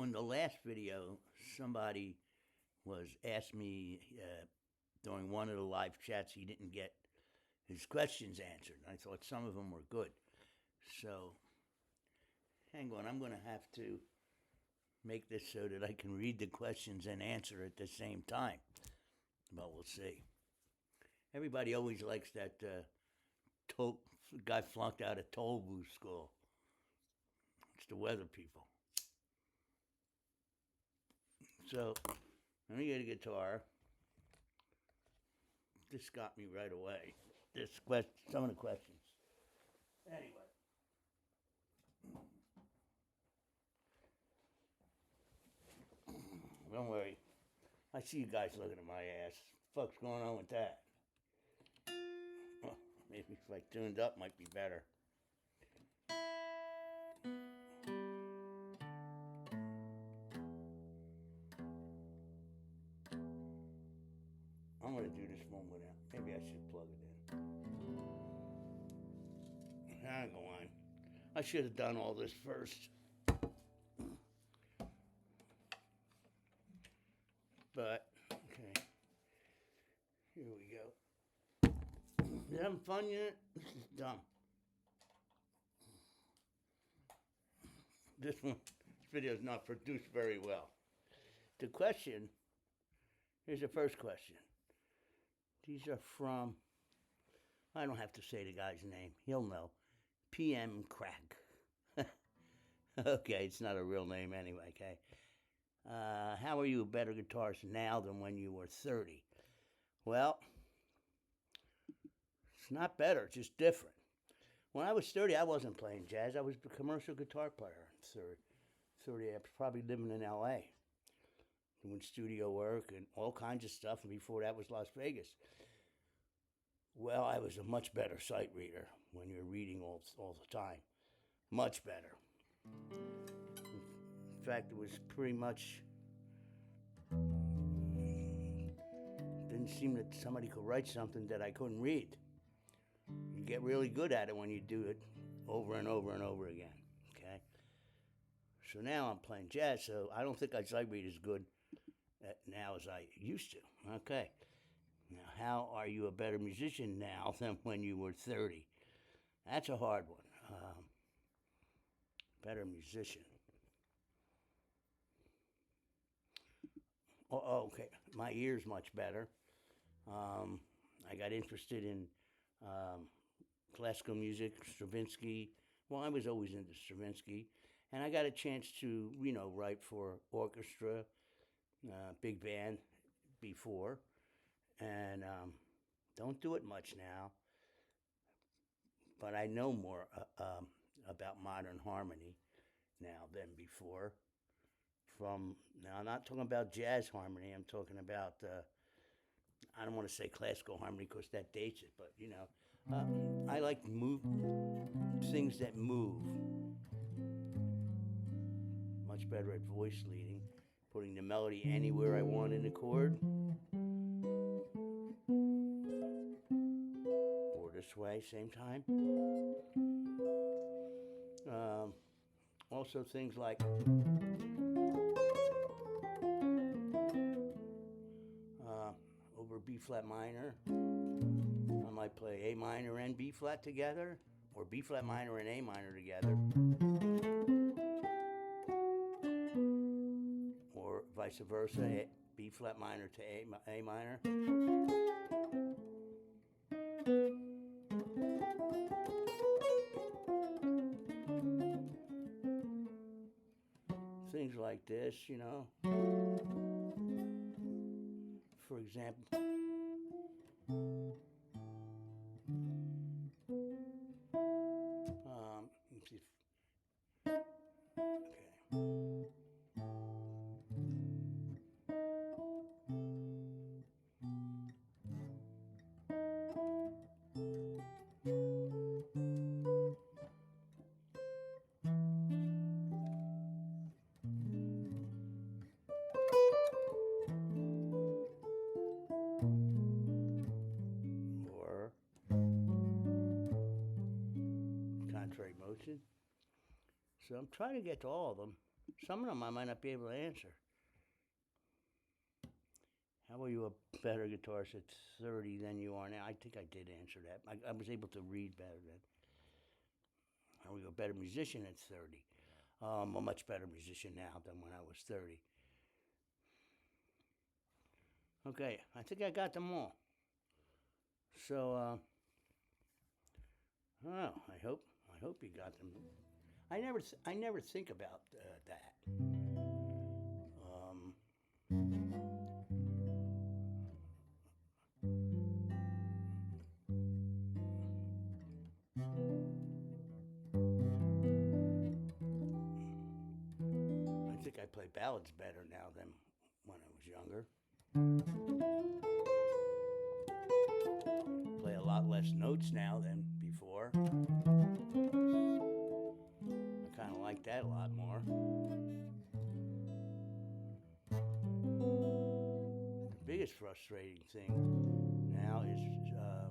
On the last video, somebody was asked me during one of the live chats he didn't get his questions answered. I thought some of them were good. So, hang on, I'm going to have to make this so that I can read the questions and answer at the same time. But we'll see. Everybody always likes that guy flunked out of toll booth school. It's the weather people. So, let me get a guitar. This got me right away. Some of the questions. Anyway. Don't worry. I see you guys looking at my ass. What the fuck's going on with that? Well, maybe if I tuned up might be better. I'm going to do this one without. Maybe I should plug it in. Hang on. I should have done all this first. But, okay. Here we go. You having fun yet? This is dumb. This video is not produced very well. The question, here's the first question. These are from, I don't have to say the guy's name. He'll know. PM Crack. Okay, it's not a real name anyway, okay? How are you a better guitarist now than when you were 30? Well, it's not better, it's just different. When I was 30, I wasn't playing jazz. I was a commercial guitar player. 30, I was probably living in L.A., doing studio work and all kinds of stuff, and before that was Las Vegas. Well, I was a much better sight reader when you're reading all the time. Much better. In fact, it was pretty much, didn't seem that somebody could write something that I couldn't read. You get really good at it when you do it over and over and over again, okay? So now I'm playing jazz, so I don't think I sight read as good now as I used to. Okay. Now, how are you a better musician now than when you were 30? That's a hard one. Better musician. Okay. My ear's much better. I got interested in classical music, Stravinsky. Well, I was always into Stravinsky. And I got a chance to, write for orchestra, big band before. And don't do it much now. But I know more about modern harmony now than before. Now, I'm not talking about jazz harmony. I'm talking about, I don't want to say classical harmony because that dates it. But, I like things that move. Much better at voice leading. Putting the melody anywhere I want in the chord. Or this way, same time. Also things like over B flat minor. I might play A minor and B flat together, or B flat minor and A minor together. Or vice versa, B flat minor to A minor. Things like this, For example, let's see okay. Or contrary motion. So I'm trying to get to all of them. Some of them I might not be able to answer. How are you a better guitarist at 30 than you are now? I think I did answer that. I was able to read better then. How are you a better musician at 30? I'm a much better musician now than when I was 30. Okay, I think I got them all. So, oh, I hope you got them. I never think about that. Um, I think I play ballads better now than when I was younger. Play a lot less notes now than before. I kind of like that a lot more. The biggest frustrating thing now is a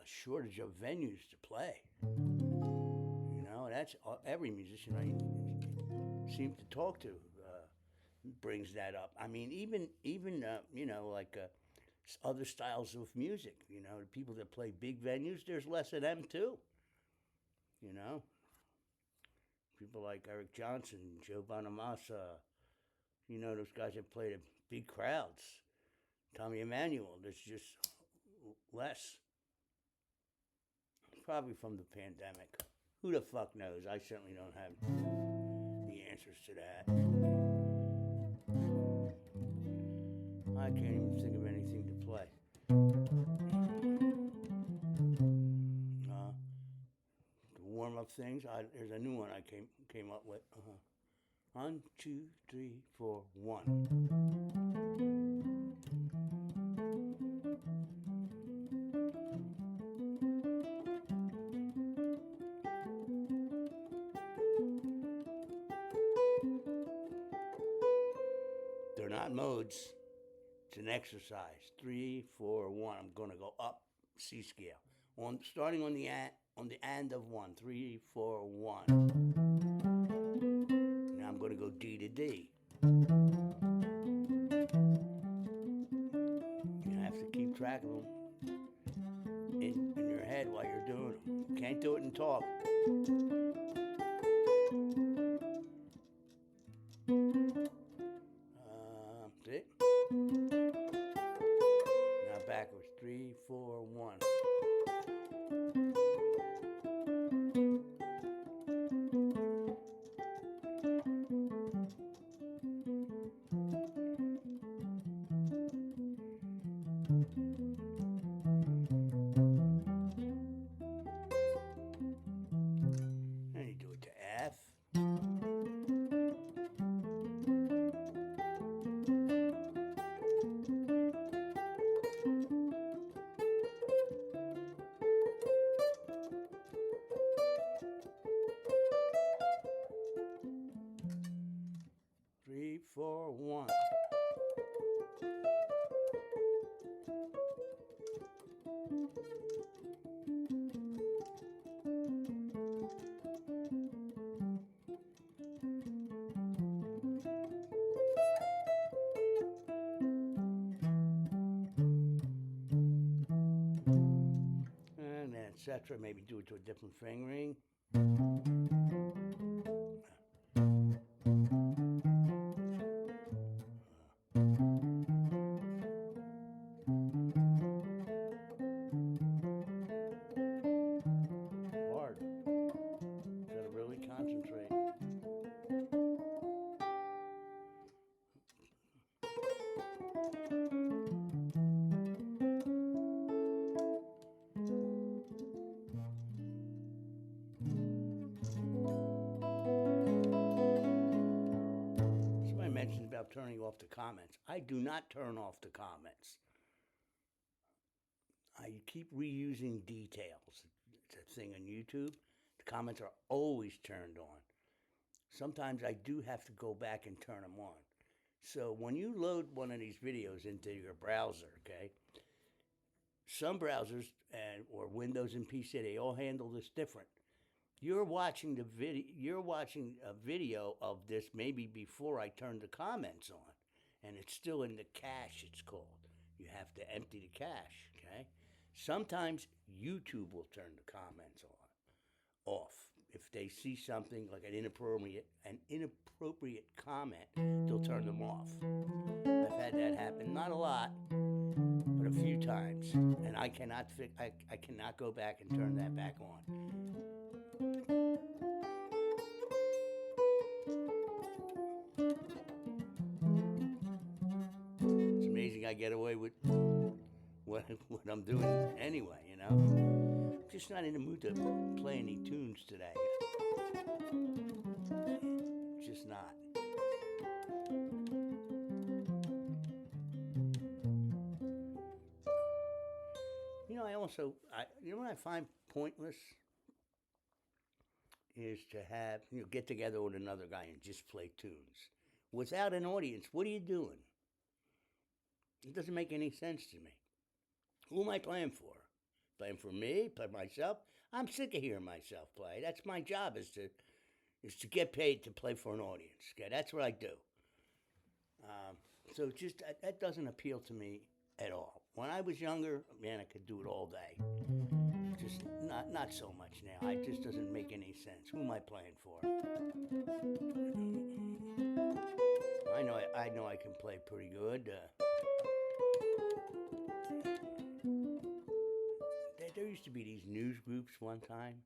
shortage of venues to play. You know, that's every musician I seem to talk to brings that up. I mean, even you know, like other styles of music. You know, the people that play big venues, there's less of them too. You know, people like Eric Johnson, Joe Bonamassa. You know, those guys that played at big crowds. Tommy Emmanuel. There's just less. Probably from the pandemic. Who the fuck knows? I certainly don't have the answers to that. I can't even think of anything to play. To warm up things, there's a new one I came up with. 1, 2, 3, 4, 1. They're not modes. It's an exercise. 3, 4, 1. I'm going to go up C scale. Starting on the and of 1. 3, 4, 1. Now I'm going to go D to D. You have to keep track of them in your head while you're doing them. You can't do it and talk. See? Now backwards. 3, 4, 1. And you do it to F. 3, 4, 1. And then etc. Maybe do it to a different fingering. Hard. Gotta really concentrate. Somebody mentioned about turning off the comments. I do not turn off the comments. I keep reusing details. It's a thing on YouTube. The comments are always turned on. Sometimes I do have to go back and turn them on. So when you load one of these videos into your browser, okay, some browsers or Windows and PC, they all handle this different. You're watching the video. You're watching a video of this maybe before I turn the comments on, and it's still in the cache. It's called. You have to empty the cache. Okay. Sometimes YouTube will turn the comments on off if they see something like an inappropriate comment. They'll turn them off. I've had that happen. Not a lot, but a few times, and I cannot I cannot go back and turn that back on. It's amazing I get away with what I'm doing anyway, you know? I'm just not in the mood to play any tunes today. Just not. What I find pointless is to have, get together with another guy and just play tunes. Without an audience, what are you doing? It doesn't make any sense to me. Who am I playing for? Playing for me? Play myself? I'm sick of hearing myself play. That's my job is to get paid to play for an audience. Okay, that's what I do. So just that doesn't appeal to me at all. When I was younger, man, I could do it all day. Just not so much now. It just doesn't make any sense. Who am I playing for? I know I can play pretty good. There used to be these news groups one time.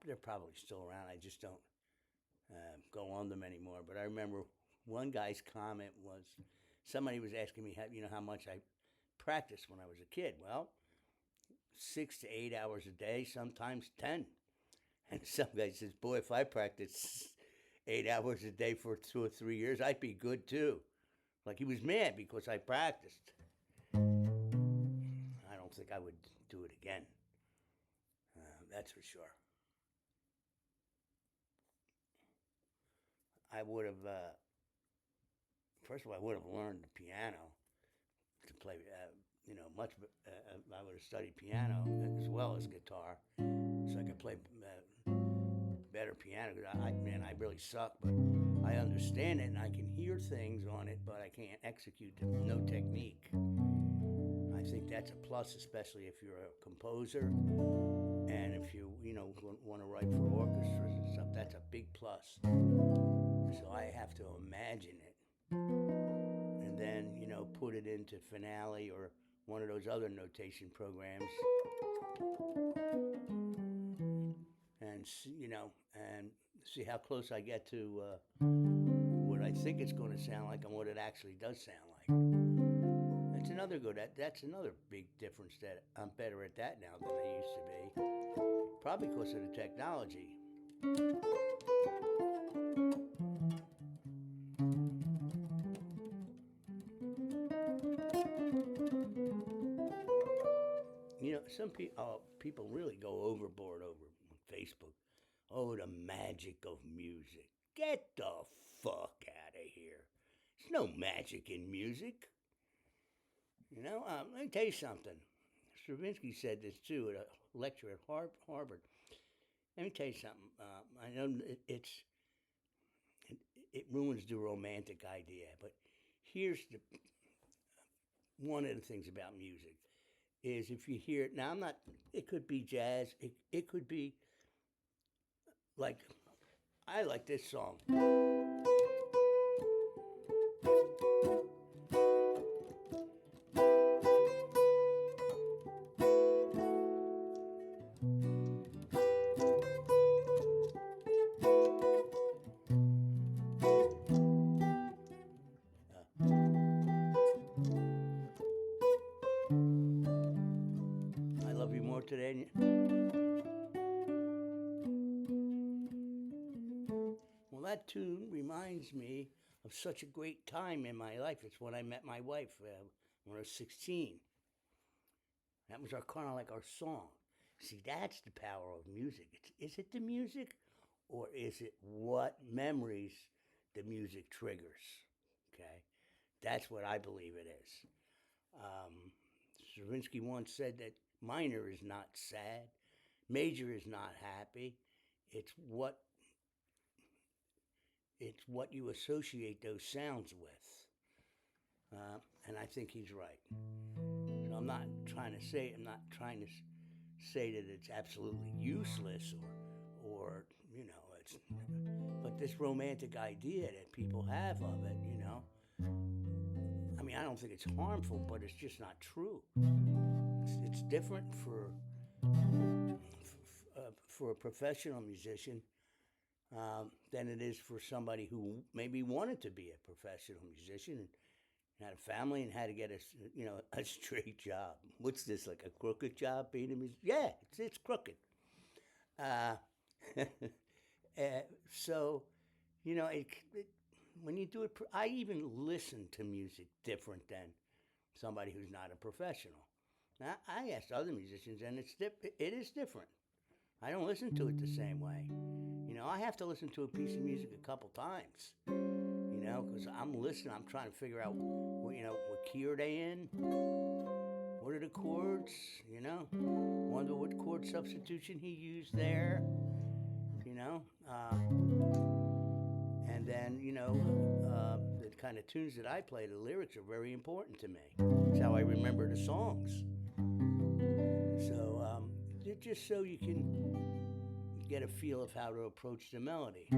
They're probably still around. I just don't go on them anymore. But I remember one guy's comment was somebody was asking me how much I practiced when I was a kid. Well, 6 to 8 hours a day, sometimes 10. And some guy says, "Boy, if I practiced 8 hours a day for 2 or 3 years, I'd be good too." Like he was mad because I practiced. I don't think I would do it again. That's for sure. I would have, first of all, I would have learned the piano to play, I would have studied piano as well as guitar so I could play better piano. I really suck, but I understand it and I can hear things on it, but I can't execute them. No technique. I think that's a plus, especially if you're a composer and if you want to write for orchestras and stuff. That's a big plus. So I have to imagine it and then put it into Finale or one of those other notation programs, and see how close I get to what I think it's going to sound like and what it actually does sound like. That's another big difference, that I'm better at that now than I used to be. Probably because of the technology. Some people really go overboard over Facebook. Oh, the magic of music. Get the fuck out of here. There's no magic in music. Let me tell you something. Stravinsky said this too at a lecture at Harvard. Let me tell you something. I know it ruins the romantic idea, but here's one of the things about music is if you hear it now. It could be jazz. It could be like I like this song. I love you more today. Well, that tune reminds me of such a great time in my life. It's when I met my wife when I was 16. That was kind of like our song. See, that's the power of music. Is it the music, or is it what memories the music triggers? Okay, that's what I believe it is. Stravinsky once said that minor is not sad, Major is not happy. It's what it's what you associate those sounds with, and I think he's right. So I'm not trying to say that it's absolutely useless or it's. But this romantic idea that people have of it, I mean, I don't think it's harmful, but it's just not true. It's different for a professional musician than it is for somebody who maybe wanted to be a professional musician and had a family and had to get a straight job. What's this, like a crooked job being a musician? Yeah, it's crooked. Uh, so when you do it, I even listen to music different than somebody who's not a professional. Now I asked other musicians, and it is different. I don't listen to it the same way. I have to listen to a piece of music a couple times. Because I'm listening. I'm trying to figure out, what key are they in? What are the chords? Wonder what chord substitution he used there. And then the kind of tunes that I play, the lyrics are very important to me. It's how I remember the songs. So just so you can get a feel of how to approach the melody. I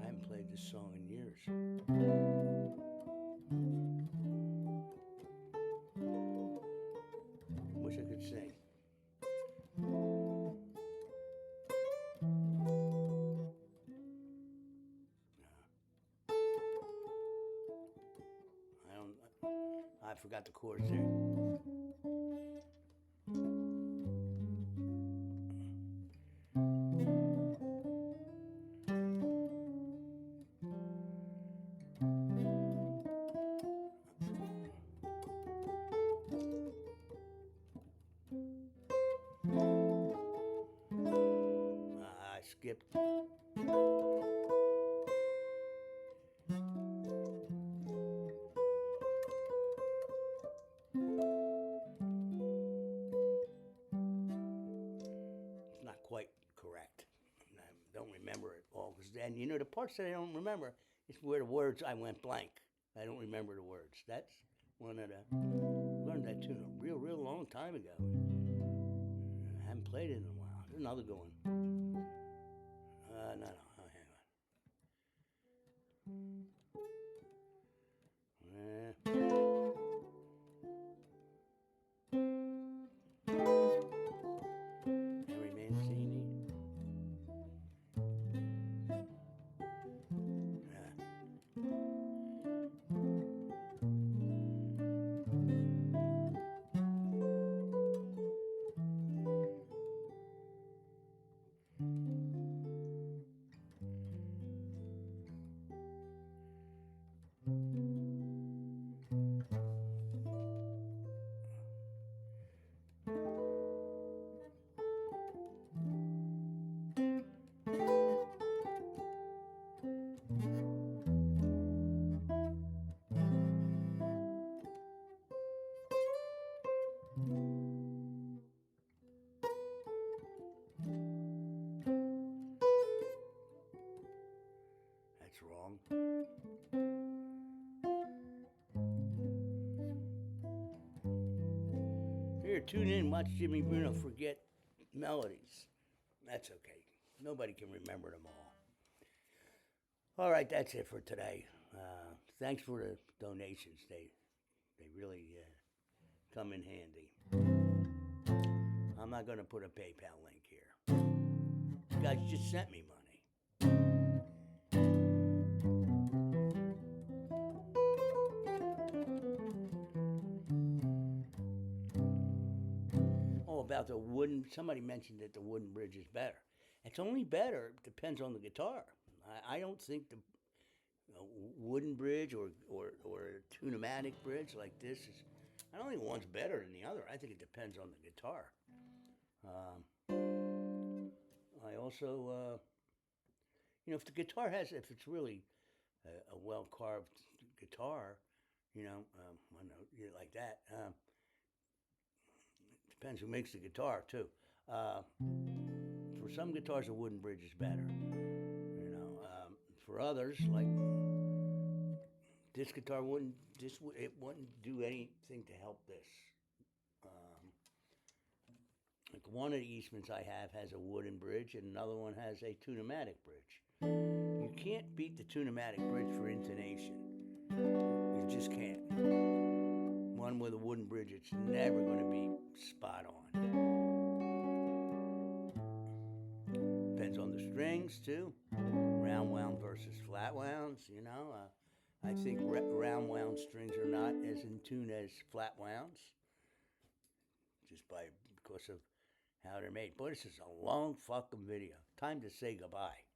haven't played this song in years. Wish I could sing. I forgot the chords there. I skipped. It's not quite correct. I don't remember it all. And the parts that I don't remember is where the words I went blank. I don't remember the words. That's one of the. Learned that tune a real long time ago. I haven't played it in a while. There's another good one. No. Oh, hang on. Harry Mancini. That's wrong. Here, tune in, watch Jimmy Bruno forget melodies. That's okay. Nobody can remember them all. All right, that's it for today. Thanks for the donations. They really come in handy. I'm not going to put a PayPal link here. You guys just sent me money. Oh, about the wooden, somebody mentioned that the wooden bridge is better. It's only better, it depends on the guitar. I don't think the wooden bridge or a tunematic bridge like this is, I don't think one's better than the other. I think it depends on the guitar. I also, if the guitar if it's really a well carved guitar, one note, like that. Depends who makes the guitar too. For some guitars, a wooden bridge is better. For others, like this guitar it wouldn't do anything to help this. Um, like one of the Eastmans I have has a wooden bridge, and another one has a Tune-o-matic bridge. You can't beat the Tune-o-matic bridge for intonation. You just can't. One with a wooden bridge, it's never going to be spot on. Depends on the strings too. Round wound versus flat wounds. I think round wound strings are not as in tune as flat wounds, just because of how they're made. Boy, this is a long fucking video. Time to say goodbye.